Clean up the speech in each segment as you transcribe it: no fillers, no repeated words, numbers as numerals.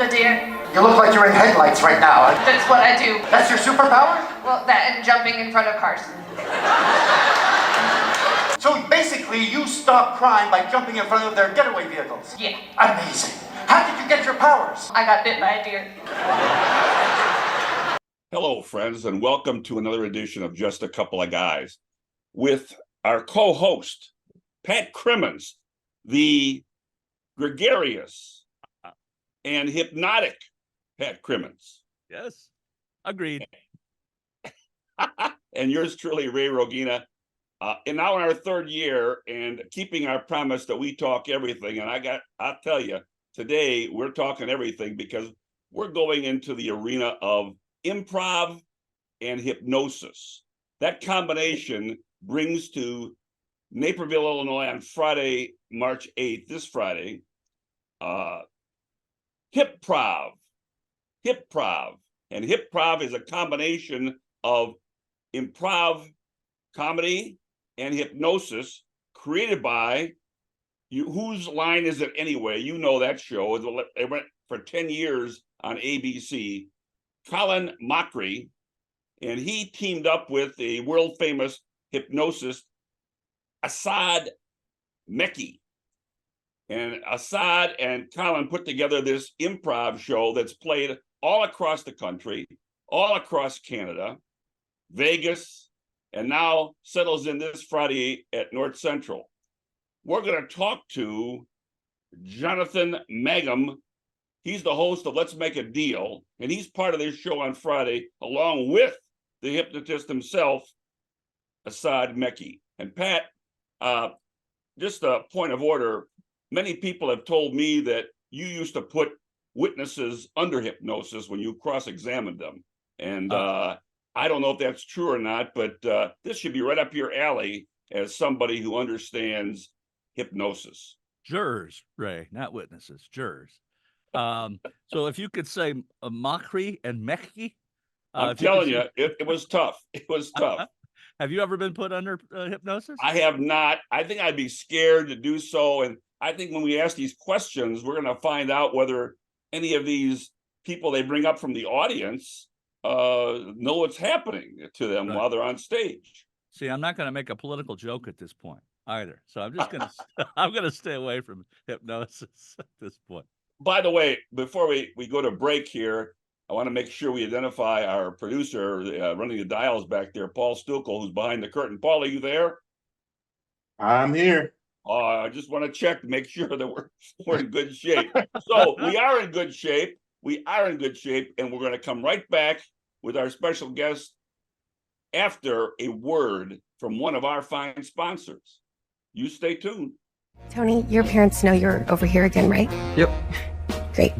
The deer. You look like you're in headlights right now. That's what I do. That's your superpower? Well, that and jumping in front of cars. So basically, you stop crime by jumping in front of their getaway vehicles. Yeah. Amazing. How did you get your powers? I got bit by a deer. Hello, friends, and welcome to another edition of Just a Couple of Guys with our co-host, Pat Crimmins, the gregarious and hypnotic Pat Crimmins. Yes, agreed. And yours truly, Ray Rogina. And now in our third year and keeping our promise that we talk everything. And I'll tell you, today we're talking everything because we're going into the arena of improv and hypnosis. That combination brings to Naperville, Illinois on Friday, March 8th, this Friday, HyProv. HyProv. And HyProv is a combination of improv, comedy, and hypnosis created by you. Whose line is it anyway? You know that show. It went for 10 years on ABC. Colin Mochrie, and he teamed up with a world famous hypnosist, 𝐈𝐧𝐭𝐨. And 𝐈𝐧𝐭𝐨 and Colin put together this improv show that's played all across the country, all across Canada, Vegas, and now settles in this Friday at North Central. We're going to talk to Jonathan Mangum. He's the host of Let's Make a Deal, and he's part of this show on Friday, along with the hypnotist himself, 𝐈𝐧𝐭𝐨. And Pat, just a point of order, many people have told me that you used to put witnesses under hypnosis when you cross-examined them. And I don't know if that's true or not, but this should be right up your alley as somebody who understands hypnosis. Jurors, Ray, not witnesses, jurors. So if you could say Mochrie and Mecci. I'm telling you, it was tough. It was tough. Have you ever been put under hypnosis? I have not. I think I'd be scared to do so. And I think when we ask these questions, we're going to find out whether any of these people they bring up from the audience know what's happening to them while they're on stage. See, I'm not going to make a political joke at this point either. So I'm just going to I'm going to stay away from hypnosis at this point. By the way, before we go to break here, I want to make sure we identify our producer running the dials back there, Paul Stukel, who's behind the curtain. Paul, are you there? I'm here. I just want to check to make sure that we're in good shape. So we are in good shape. We are in good shape, and we're going to come right back with our special guest after a word from one of our fine sponsors. You stay tuned. Tony, your parents know you're over here again, right? Yep. Great.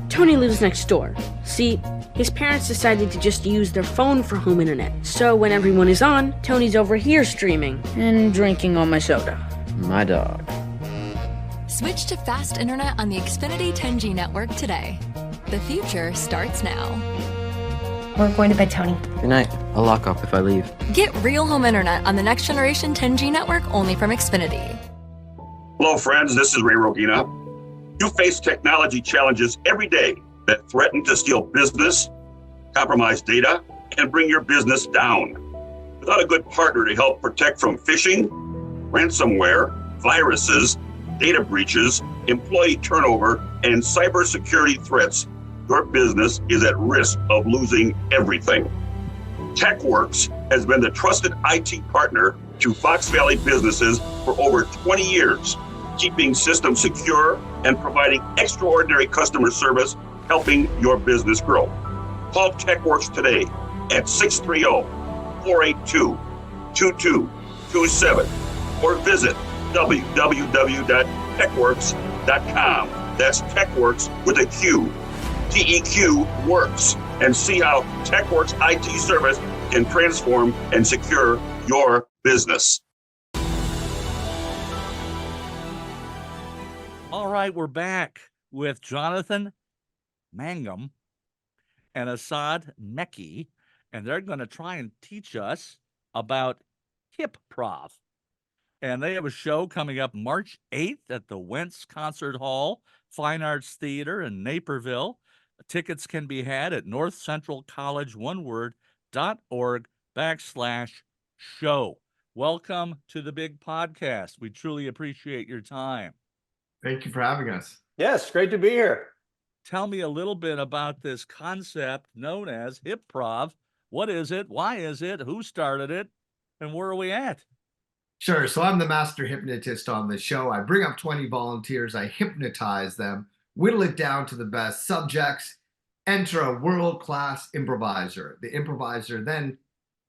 Tony lives next door. See, his parents decided to just use their phone for home internet. So when everyone is on, Tony's over here streaming and drinking all my soda. My dog. Switch to fast internet on the Xfinity 10G network today. The future starts now. We're going to bed, Tony. Good night. I'll lock up if I leave. Get real home internet on the next generation 10G network only from Xfinity. Hello, friends. This is Ray Rogina. You face technology challenges every day that threaten to steal business, compromise data, and bring your business down. Without a good partner to help protect from phishing, ransomware, viruses, data breaches, employee turnover, and cybersecurity threats, your business is at risk of losing everything. TechWorks has been the trusted IT partner to Fox Valley businesses for over 20 years, keeping systems secure and providing extraordinary customer service, helping your business grow. Call TechWorks today at 630-482-2227 or visit www.techworks.com. That's TechWorks with a Q. TEQ works, and see how TechWorks IT service can transform and secure your business. All right, we're back with Jonathan Mangum and 𝐈𝐧𝐭𝐨, and they're going to try and teach us about HyProv. And they have a show coming up March 8th at the Wentz Concert Hall, Fine Arts Theater in Naperville. Tickets can be had at North Central College, one word, .org/show. Welcome to the big podcast. We truly appreciate your time. Thank you for having us. Yes, great to be here. Tell me a little bit about this concept known as HyProv. What is it? Why is it? Who started it? And where are we at? Sure. So I'm the master hypnotist on the show. I bring up 20 volunteers. I hypnotize them, whittle it down to the best subjects, enter a world-class improviser. The improviser then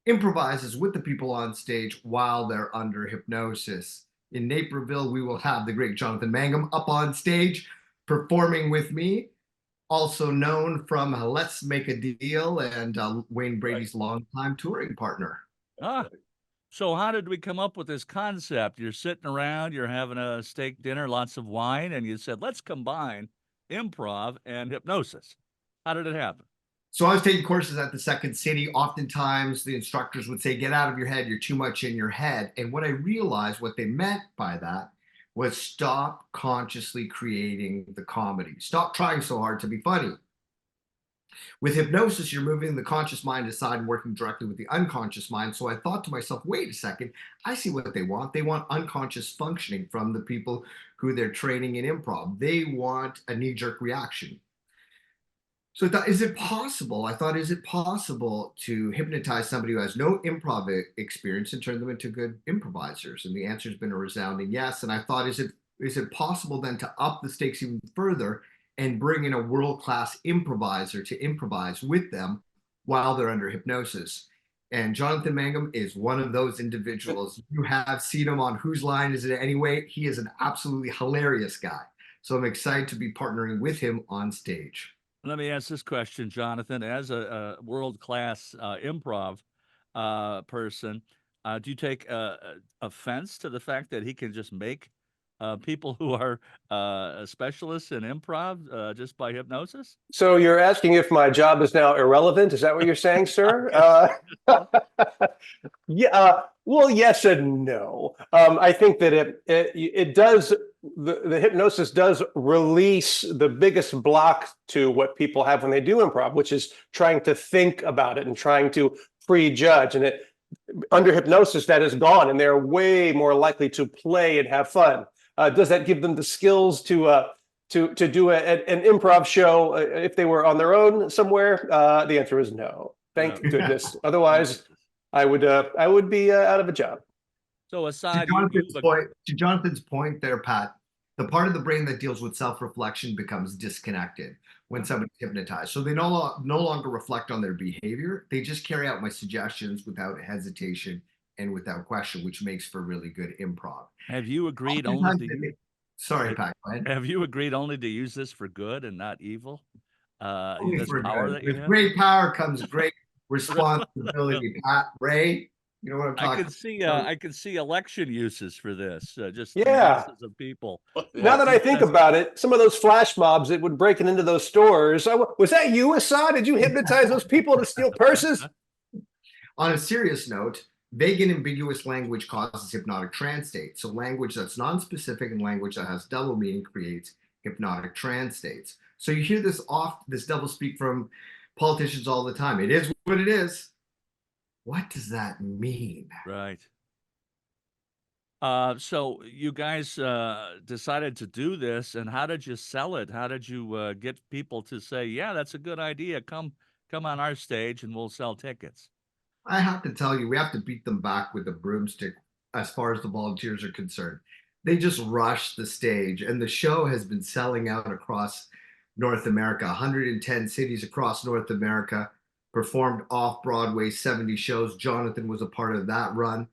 improvises with the people on stage while they're under hypnosis. In Naperville, we will have the great Jonathan Mangum up on stage performing with me, also known from Let's Make a Deal and Wayne Brady's longtime touring partner. So how did we come up with this concept? You're sitting around, you're having a steak dinner, lots of wine, and you said, let's combine improv and hypnosis. How did it happen? So I was taking courses at the Second City. Oftentimes the instructors would say, get out of your head, you're too much in your head. And what I realized what they meant by that was stop consciously creating the comedy. Stop trying so hard to be funny. With hypnosis, you're moving the conscious mind aside and working directly with the unconscious mind. So I thought to myself, wait a second, I see what they want. They want unconscious functioning from the people who they're training in improv. They want a knee-jerk reaction. So I thought, is it possible? Is it possible to hypnotize somebody who has no improv experience and turn them into good improvisers? And the answer has been a resounding yes. And I thought, is it possible then to up the stakes even further and bring in a world-class improviser to improvise with them while they're under hypnosis? And Jonathan Mangum is one of those individuals. You have seen him on Whose Line Is It Anyway? He is an absolutely hilarious guy. So I'm excited to be partnering with him on stage. Let me ask this question, Jonathan. As a world-class improv person, do you take offense to the fact that he can just make people who are specialists in improv just by hypnosis? So you're asking if my job is now irrelevant? Is that what you're saying, sir? Yeah. Well, yes and no. I think that it does. The hypnosis does release the biggest block to what people have when they do improv, which is trying to think about it and trying to prejudge. And under hypnosis, that is gone, and they're way more likely to play and have fun. Does that give them the skills to do an improv show if they were on their own somewhere? The answer is no. Thank goodness. Otherwise, I would be out of a job. So aside to Jonathan's point there, Pat, the part of the brain that deals with self-reflection becomes disconnected when somebody's hypnotized. So they no longer reflect on their behavior. They just carry out my suggestions without hesitation and without question, which makes for really good improv. Have you agreed only to Sorry, Pat, go ahead. Have you agreed only to use this for good and not evil? Only for power good. that you With have? great power comes great responsibility. Pat, Ray, you know what I'm talking about? I can see election uses for this. Just Yeah. masses of people. Now that I think about it, some of those flash mobs that would break into those stores. Was that you, Assad? Did you hypnotize those people to steal purses? On a serious note, vague and ambiguous language causes hypnotic trance states. So language that's non-specific and language that has double meaning creates hypnotic trance states. So you hear this double speak from politicians all the time. It is what it is. What does that mean? Right. So you guys decided to do this, and how did you sell it? How did you get people to say, yeah, that's a good idea. Come on our stage and we'll sell tickets? I have to tell you, we have to beat them back with a broomstick as far as the volunteers are concerned. They just rushed the stage, and the show has been selling out across North America. 110 cities across North America, performed off-Broadway, 70 shows. Jonathan was a part of that run.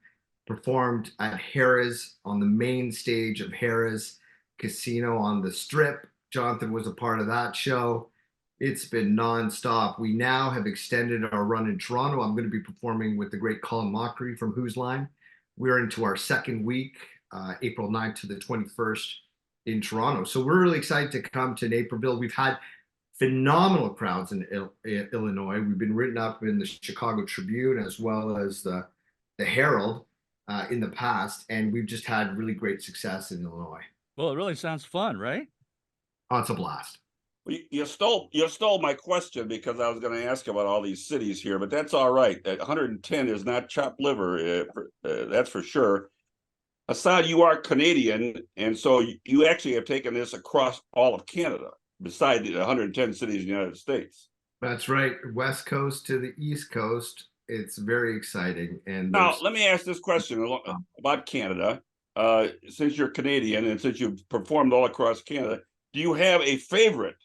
Performed at Harrah's on the main stage of Harrah's Casino on the Strip. Jonathan was a part of that show. It's been nonstop. We now have extended our run in Toronto. I'm going to be performing with the great Colin Mockery from Whose Line. We're into our second week, April 9th to the 21st in Toronto. So we're really excited to come to Naperville. We've had phenomenal crowds in Illinois. We've been written up in the Chicago Tribune as well as the Herald. in the past, and we've just had really great success in Illinois. Well, it really sounds fun, right? Oh, it's a blast. You stole my question because I was going to ask about all these cities here, but that's all right. 110 is not chopped liver, that's for sure. Assad, you are Canadian, and so you actually have taken this across all of Canada, beside the 110 cities in the United States. That's right. West Coast to the East Coast. It's very exciting. And now, let me ask this question about Canada. Since you're Canadian and since you've performed all across Canada, do you have a favorite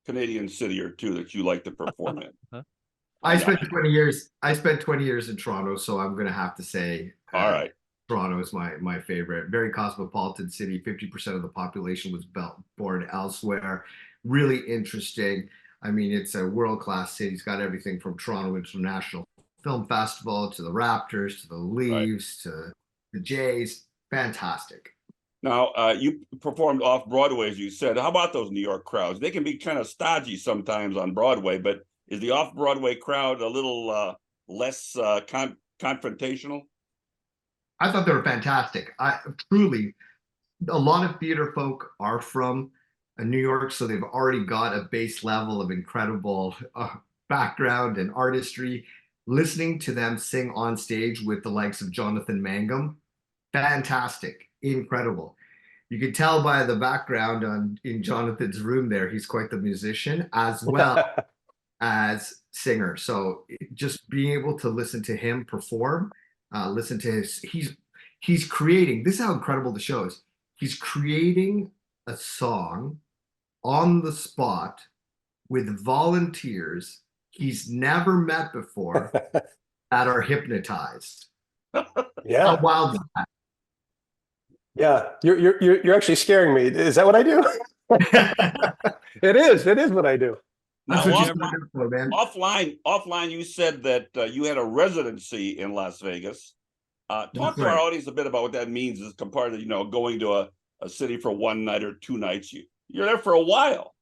Canadian city or two that you like to perform in? I spent 20 years. I spent 20 years in Toronto, so I'm going to have to say, all right, Toronto is my favorite. Very cosmopolitan city. 50% of the population was born elsewhere. Really interesting. I mean, it's a world-class city. It's got everything from Toronto International Film Festival to the Raptors to the Leafs to the Jays. Fantastic. Now, you performed off Broadway, as you said. How about those New York crowds? They can be kind of stodgy sometimes on Broadway, but is the off-Broadway crowd a little less confrontational? I thought they were fantastic. Truly, a lot of theater folk are from New York, so they've already got a base level of incredible background and artistry. Listening to them sing on stage with the likes of Jonathan Mangum, fantastic, incredible. You can tell by the background in Jonathan's room there, he's quite the musician as well as singer. So just being able to listen to him perform, listen to he's creating, this is how incredible the show is. He's creating a song on the spot with volunteers he's never met before that are hypnotized. Yeah. How wild is that? Yeah, you're actually scaring me. Is that what I do? It is what I do. Now, offline, you said that you had a residency in Las Vegas. Talk to our audience a bit about what that means as compared to, going to a city for one night or two nights. You're there for a while.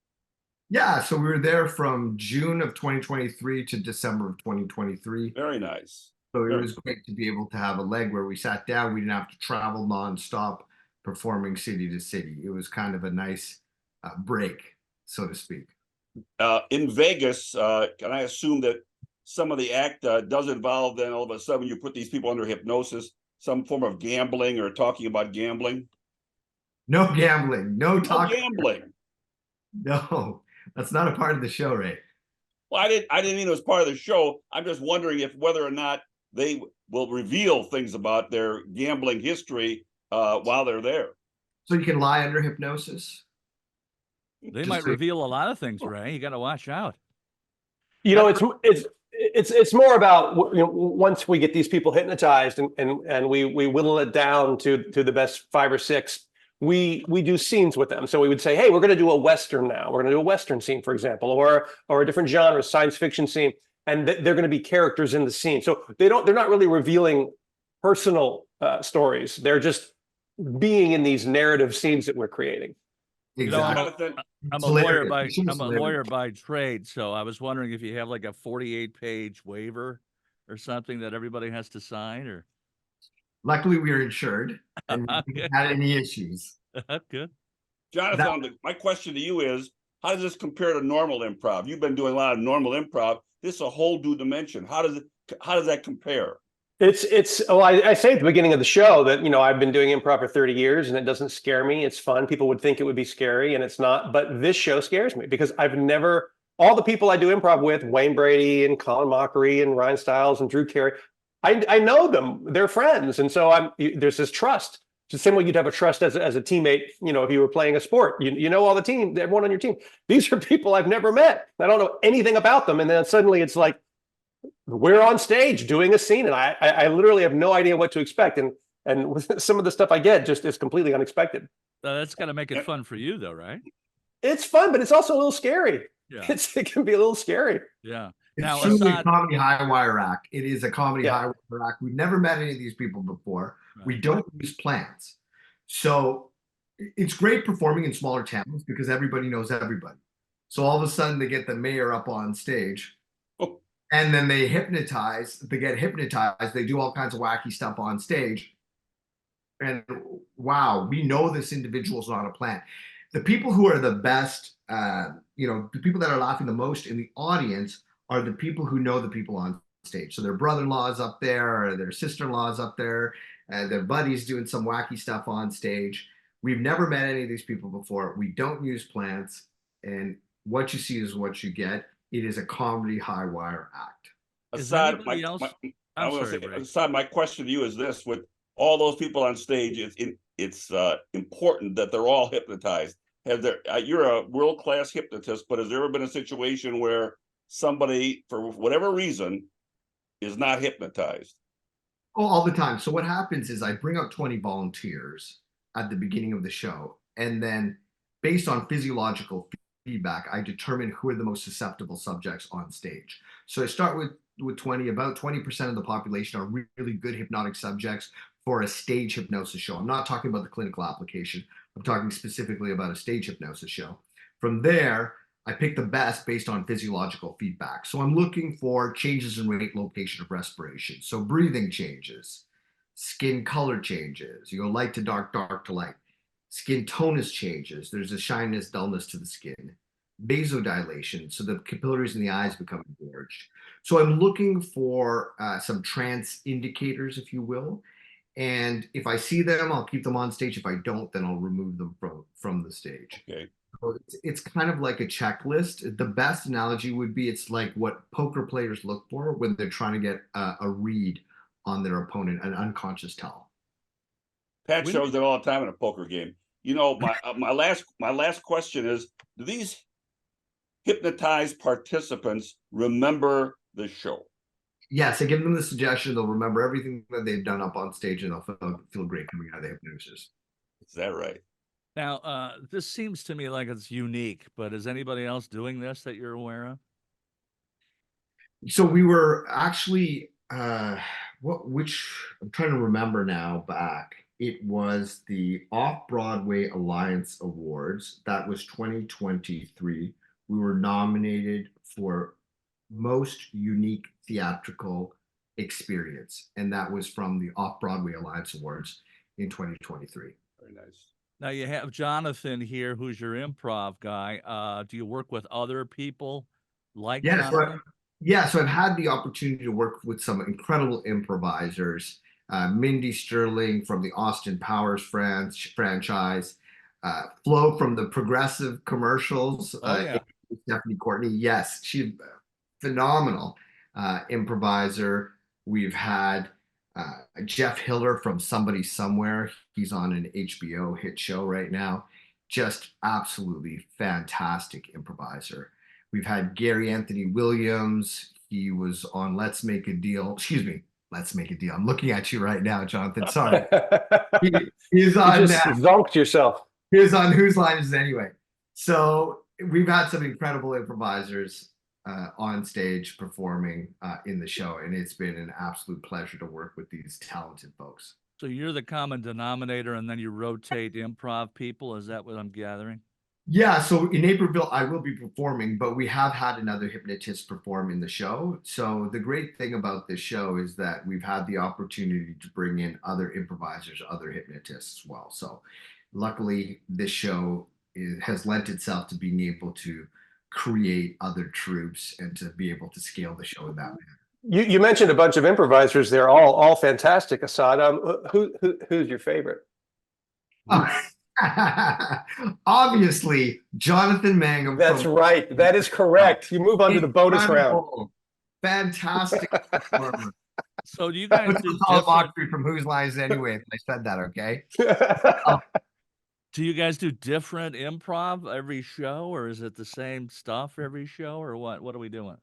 Yeah, so we were there from June of 2023 to December of 2023. Very nice. So it was great to be able to have a leg where we sat down. We didn't have to travel nonstop performing city to city. It was kind of a nice break, so to speak. In Vegas, can I assume that some of the act does involve then all of a sudden you put these people under hypnosis, some form of gambling or talking about gambling? No gambling, no talk. Gambling. No, that's not a part of the show, Ray. Well, I didn't mean it was part of the show. I'm just wondering if whether or not they will reveal things about their gambling history while they're there. So you can lie under hypnosis? They might reveal a lot of things, Ray. You got to watch out. It's more about once we get these people hypnotized and we whittle it down to the best 5 or 6. We do scenes with them. So we would say, hey, we're going to do a Western now. We're going to do a Western scene, for example, or a different genre, science fiction scene. And they're going to be characters in the scene. So they're not really revealing personal stories. They're just being in these narrative scenes that we're creating. Exactly. I'm a lawyer by trade. So I was wondering if you have like a 48-page waiver or something that everybody has to sign, or. Luckily, we are insured and we haven't had any issues. Good. Jonathan, my question to you is, how does this compare to normal improv? You've been doing a lot of normal improv. This is a whole new dimension. How does that compare? Well, I say at the beginning of the show that, I've been doing improv for 30 years and it doesn't scare me. It's fun. People would think it would be scary and it's not. But this show scares me because all the people I do improv with, Wayne Brady and Colin Mockery and Ryan Stiles and Drew Carey, I know them. They're friends. And so there's this trust. It's the same way you'd have a trust as a teammate, if you were playing a sport. You know all the team, everyone on your team. These are people I've never met. I don't know anything about them. And then suddenly it's like, we're on stage doing a scene and I literally have no idea what to expect. And some of the stuff I get just is completely unexpected. That's got to make it fun for you though, right? It's fun, but it's also a little scary. Yeah. It can be a little scary. Yeah. It's truly a comedy high wire act. It is a comedy high wire act. We've never met any of these people before. Right. We don't use plans. So it's great performing in smaller towns because everybody knows everybody. So all of a sudden they get the mayor up on stage and then they get hypnotized. They do all kinds of wacky stuff on stage. and wow, we know this individual's not a plant. The people who are the best, the people that are laughing the most in the audience are the people who know the people on stage. So their brother-in-law is up there, or their sister-in-law is up there, and their buddy's doing some wacky stuff on stage. We've never met any of these people before. We don't use plants, and what you see is what you get. It is a comedy high wire act. Assad, Assad, my question to you is this: with all those people on stage, it's important that they're all hypnotized. You're a world-class hypnotist, but has there ever been a situation where somebody, for whatever reason, is not hypnotized? Oh, all the time. So what happens is I bring out 20 volunteers at the beginning of the show, and then based on physiological feedback, I determine who are the most susceptible subjects on stage. So I start with 20. About 20% of the population are really good hypnotic subjects for a stage hypnosis show. I'm not talking about the clinical application. I'm talking specifically about a stage hypnosis show. From there, I pick the best based on physiological feedback. So I'm looking for changes in rate, location of respiration. So breathing changes, skin color changes. You go light to dark, dark to light. Skin tonus changes. There's a shyness, dullness to the skin. Vasodilation, so the capillaries in the eyes become engorged. So I'm looking for some trance indicators, if you will. And if I see them, I'll keep them on stage. If I don't, then I'll remove them from the stage. Okay. So it's kind of like a checklist. The best analogy would be it's like what poker players look for when they're trying to get a read on their opponent, an unconscious tell. Pat shows it all the time in a poker game. You know, my last question is: do these hypnotized participants remember the show? Yes, I give them the suggestion. They'll remember everything that they've done up on stage, and they'll feel great coming out of the hypnosis. Is that right? Now, this seems to me like it's unique, but is anybody else doing this that you're aware of? So we were actually, which I'm trying to remember now back. It was the Off-Broadway Alliance Awards. That was 2023. We were nominated for Most Unique Theatrical Experience, and that was from the Off-Broadway Alliance Awards in 2023. Very nice. Now you have Jonathan here, who's your improv guy. Do you work with other people like Jonathan? So I've had the opportunity to work with some incredible improvisers. Mindy Sterling from the Austin Powers franchise, Flo from the Progressive commercials, Stephanie Courtney. Yes, she's phenomenal improviser. We've had Jeff Hiller from Somebody Somewhere. He's on an HBO hit show right now. Just absolutely fantastic improviser. We've had Gary Anthony Williams. He was on Let's Make a Deal. Excuse me, Let's Make a Deal. I'm looking at you right now, Jonathan. Sorry. He's on. You just zonked yourself. He's on Whose Line Is It Anyway? So we've had some incredible improvisers on stage performing in the show, and it's been an absolute pleasure to work with these talented folks. So you're the common denominator, and then you rotate improv people. Is that what I'm gathering? Yeah, so in Naperville, I will be performing, but we have had another hypnotist perform in the show. So the great thing about this show is that we've had the opportunity to bring in other improvisers, other hypnotists as well. So luckily, this show has lent itself to being able to create other troops and to be able to scale the show in that manner. You mentioned a bunch of improvisers. They're all fantastic, Assad. Who's your favorite? Obviously, Jonathan Mangum. That's right. That is correct. You move on to the bonus round. Fantastic performer. So do you guys do mockery from Whose Line Is It Anyway? I said that, okay? Do you guys do different improv every show, or is it the same stuff every show, or what? What are we doing?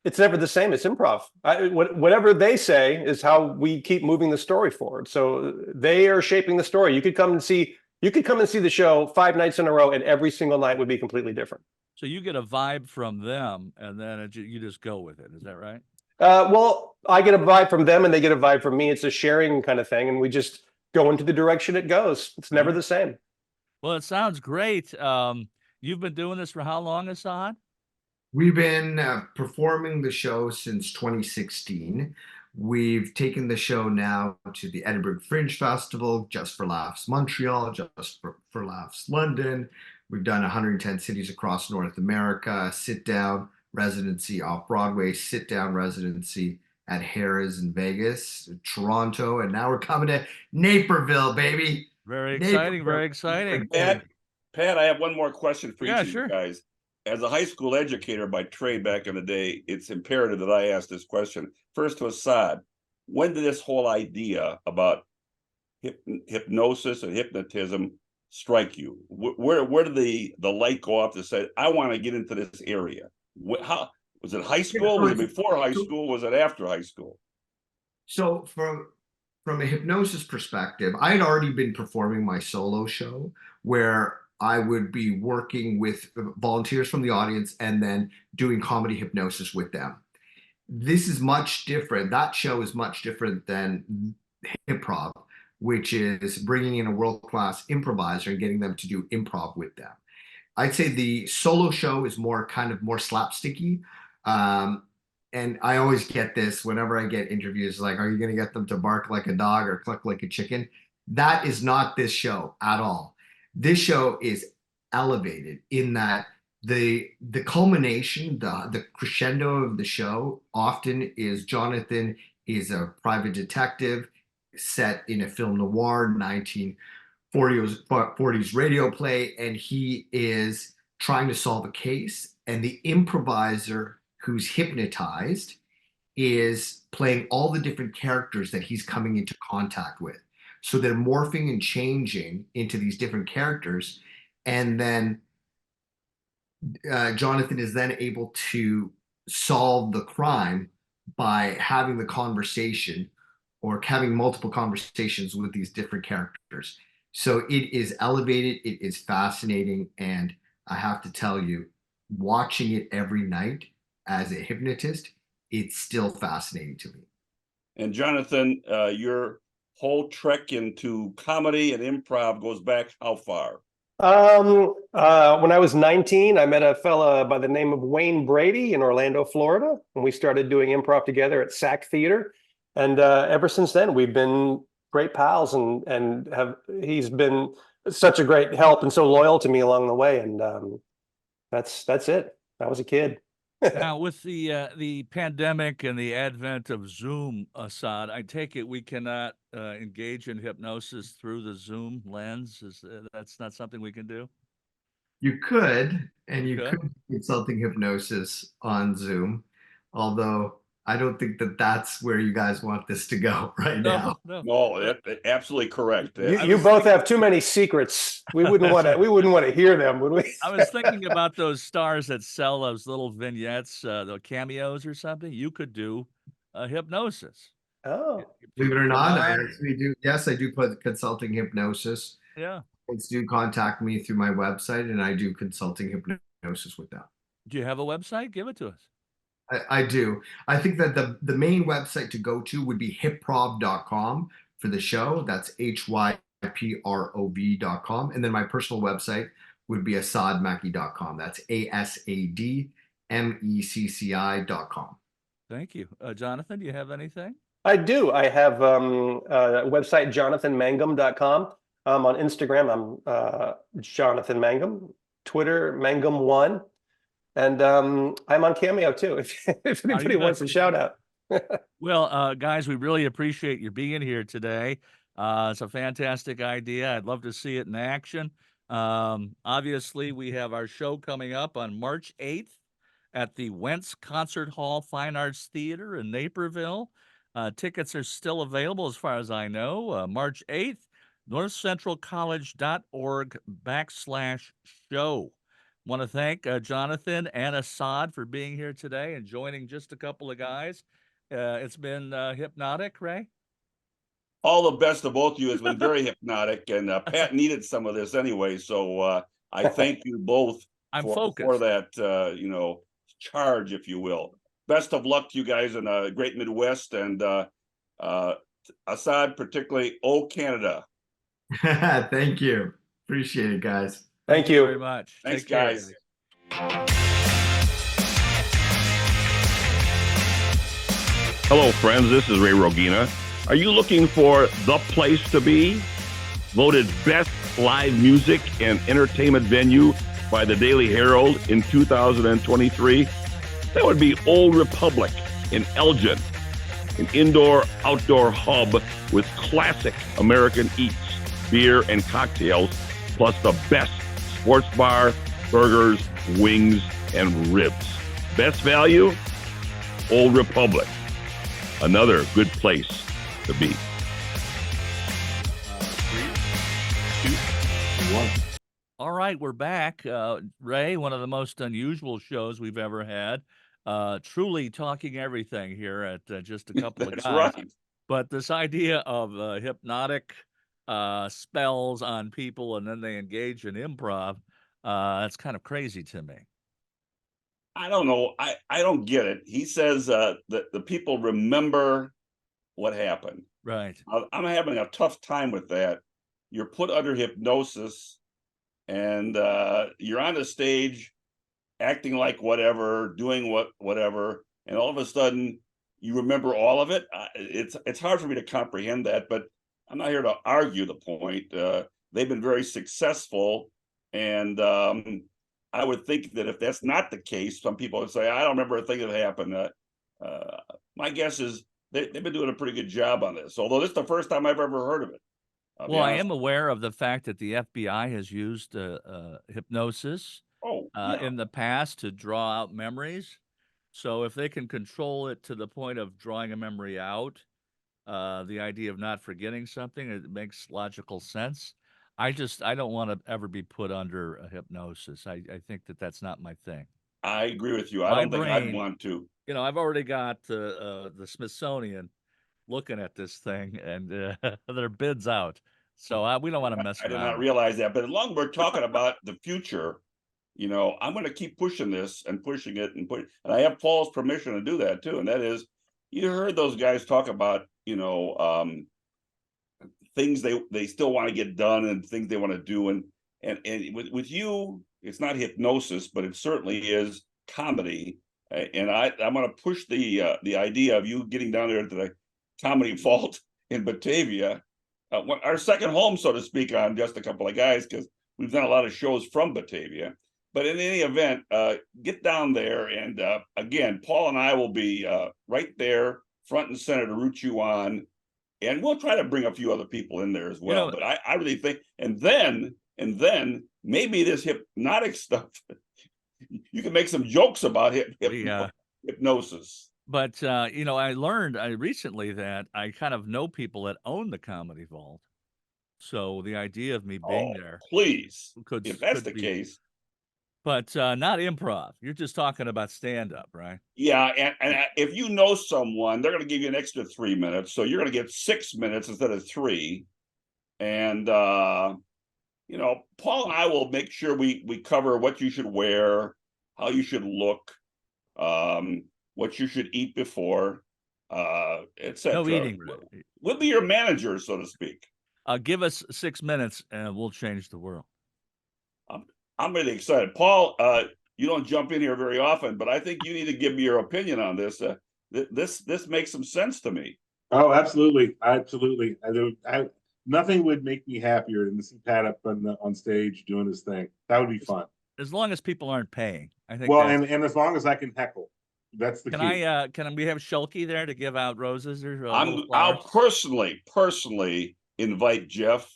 It's never the same. It's improv. Whatever they say is how we keep moving the story forward. So they are shaping the story. You could come and see the show 5 nights in a row, and every single night would be completely different. So you get a vibe from them, and then you just go with it. Is that right? Well, I get a vibe from them, and they get a vibe from me. It's a sharing kind of thing, and we just go into the direction it goes. It's never the same. Well, it sounds great. You've been doing this for how long, Assad? We've been performing the show since 2016. We've taken the show now to the Edinburgh Fringe Festival, Just for Laughs Montreal, Just for Laughs London. We've done 110 cities across North America, sit-down residency off-Broadway, sit-down residency at Harrah's in Vegas, Toronto, and now we're coming to Naperville, baby. Very exciting, very exciting. Pat, I have one more question for each of sure. you guys. As a high school educator by trade back in the day, it's imperative that I ask this question. First to Assad, when did this whole idea about hypnosis and hypnotism strike you? Where did the light go off to say, I want to get into this area? How was it high school? Was it before high school? Was it after high school? So from a hypnosis perspective, I had already been performing my solo show where I would be working with volunteers from the audience and then doing comedy hypnosis with them. This is much different. That show is much different than HyProv, which is bringing in a world-class improviser and getting them to do improv with them. I'd say the solo show is more slapsticky. And I always get this whenever I get interviews, like, are you going to get them to bark like a dog or cluck like a chicken? That is not this show at all. This show is elevated in that the culmination, the crescendo of the show often is Jonathan is a private detective set in a film noir 1940s radio play, and he is trying to solve a case, and the improviser who's hypnotized is playing all the different characters that he's coming into contact with. So they're morphing and changing into these different characters. And then Jonathan is then able to solve the crime by having the conversation or having multiple conversations with these different characters. So it is elevated, it is fascinating. And I have to tell you, watching it every night as a hypnotist, it's still fascinating to me. And Jonathan, your whole trek into comedy and improv goes back how far? When I was 19, I met a fella by the name of Wayne Brady in Orlando, Florida, and we started doing improv together at SAC Theater. And ever since then, we've been great pals, and he's been such a great help and so loyal to me along the way. And that's it. I was a kid. Now, with the pandemic and the advent of Zoom, Assad, I take it we cannot engage in hypnosis through the Zoom lens. That's not something we can do? You could, and you could consulting hypnosis on Zoom, although I don't think that that's where you guys want this to go right now. No, that's absolutely correct. You both have too many secrets. We wouldn't want to hear them, would we? I was thinking about those stars that sell those little vignettes, the cameos or something. You could do hypnosis. Oh, believe it or not, I actually do. Yes, I do put consulting hypnosis. Yeah. Please do contact me through my website, and I do consulting hypnosis with that. Do you have a website? Give it to us. I do. I think that the main website to go to would be hyprov.com for the show. That's hyprov.com. And then my personal website would be asadmecci.com. That's asadmecci.com. Thank you. Jonathan, do you have anything? I do. I have a website, jonathanmangum.com. On Instagram, I'm Jonathan Mangum. Twitter, Mangum1. And I'm on Cameo too, if anybody wants a shout out. Well, guys, we really appreciate you being here today. It's a fantastic idea. I'd love to see it in action. Obviously, we have our show coming up on March 8th at the Wentz Concert Hall Fine Arts Theater in Naperville. Tickets are still available as far as I know. March 8th, northcentralcollege.org/show. Want to thank Jonathan and Assad for being here today and joining just a couple of guys. It's been hypnotic, Ray? All the best to both of you. It's been very hypnotic, and Pat needed some of this anyway, so I thank you both for that, charge, if you will. Best of luck to you guys in a great Midwest, and Assad, particularly, Canada. Thank you. Appreciate it, guys. Thank you very much. Thanks, guys. Hello, friends. This is Ray Rogina. Are you looking for the place to be? Voted best live music and entertainment venue by the Daily Herald in 2023? That would be Old Republic in Elgin, an indoor-outdoor hub with classic American eats, beer, and cocktails, plus the best sports bar, burgers, wings, and ribs. Best value? Old Republic. Another good place to be. 3, 2, 1. All right, we're back. Ray, one of the most unusual shows we've ever had. Truly talking everything here at just a couple of That's guys. right. But this idea of hypnotic spells on people and then they engage in improv, that's kind of crazy to me. I don't know. I don't get it. He says that the people remember what happened. Right. I'm having a tough time with that. You're put under hypnosis and you're on the stage acting like whatever, doing whatever, and all of a sudden you remember all of it. It's hard for me to comprehend that, but I'm not here to argue the point. They've been very successful, and I would think that if that's not the case, some people would say, I don't remember a thing that happened. My guess is they've been doing a pretty good job on this, although this is the first time I've ever heard of it. Well, I am aware of the fact that the FBI has used hypnosis in the past to draw out memories. So if they can control it to the point of drawing a memory out, the idea of not forgetting something, it makes logical sense. I don't want to ever be put under a hypnosis. I think that that's not my thing. I agree with you. I don't think I'd want to. You know, I've already got the Smithsonian looking at this thing, and their bid's out. So we don't want to mess around. I did not realize that. But as long as we're talking about the future, you know, I'm going to keep pushing this and pushing it and I have Paul's permission to do that too. And that is, you heard those guys talk about, you know, things they still want to get done and things they want to do. And with you, it's not hypnosis, but it certainly is comedy. And I'm going to push the idea of you getting down there to the Comedy Vault in Batavia, our second home, so to speak, on just a couple of guys, because we've done a lot of shows from Batavia. But in any event, get down there. And again, Paul and I will be right there, front and center to root you on. And we'll try to bring a few other people in there as well. But I really think, and then maybe this hypnotic stuff, you can make some jokes about hypnosis. But, you know, I learned recently that I kind of know people that own the Comedy Vault. So the idea of me being there. Please, if that's the case. But not improv. You're just talking about stand-up, right? Yeah, and if you know someone, they're going to give you an extra 3 minutes. So you're going to get 6 minutes instead of 3. And, you know, Paul and I will make sure we cover what you should wear, how you should look, what you should eat before, etc. No eating. Right? We'll be your manager, so to speak. Give us 6 minutes and we'll change the world. I'm really excited. Paul, you don't jump in here very often, but I think you need to give me your opinion on this. This makes some sense to me. Oh, absolutely. Absolutely. Nothing would make me happier than to see Pat up on stage doing his thing. That would be fun. As long as people aren't paying, I think. Well, and as long as I can heckle. That's the key. Can we have Shulky there to give out roses? Or I'll personally invite Jeff.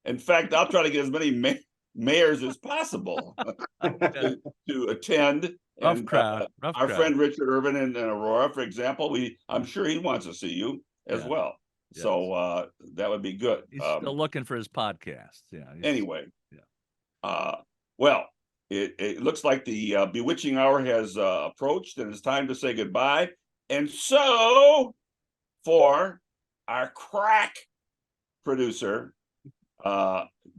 In fact, I'll try to get as many mayors as possible to attend. Rough crowd. Our friend Richard Irvin in Aurora, for example, I'm sure he wants to see you as well. Yes. So that would be good. He's still looking for his podcast. Yeah. Anyway. Yeah. Well, it looks like the bewitching hour has approached, and it's time to say goodbye. And so, for our crack producer,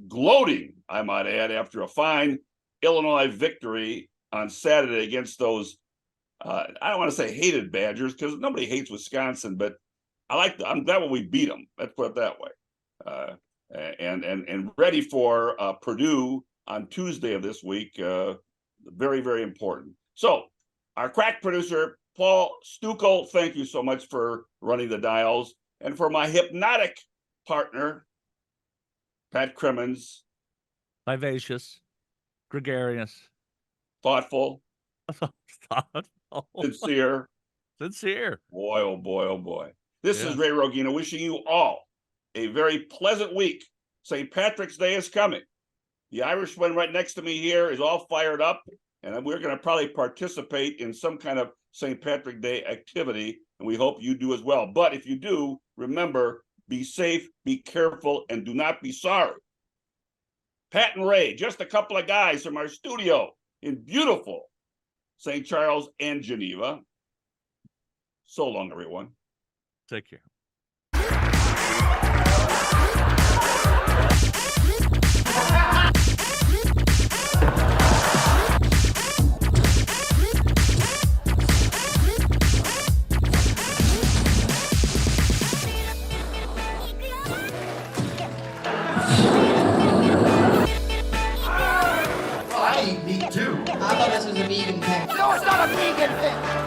gloating, I might add, after a fine Illinois victory on Saturday against those, I don't want to say hated Badgers, because nobody hates Wisconsin, but I'm glad when we beat them. Let's put it that way. And ready for Purdue on Tuesday of this week. Very, very important. So our crack producer, Paul Stucco, thank you so much for running the dials. And for my hypnotic partner, Pat Crimmins. Vivacious, gregarious, Thoughtful, sincere. Sincere. Boy, oh boy, oh boy. This Yeah. is Ray Rogina wishing you all a very pleasant week. St. Patrick's Day is coming. The Irishman right next to me here is all fired up, and we're going to probably participate in some kind of St. Patrick Day activity, and we hope you do as well. But if you do, remember, be safe, be careful, and do not be sorry. Pat and Ray, just a couple of guys from our studio in beautiful St. Charles and Geneva. So long, everyone. Take care. I eat meat too. I thought this was a vegan thing. No, it's not a vegan thing.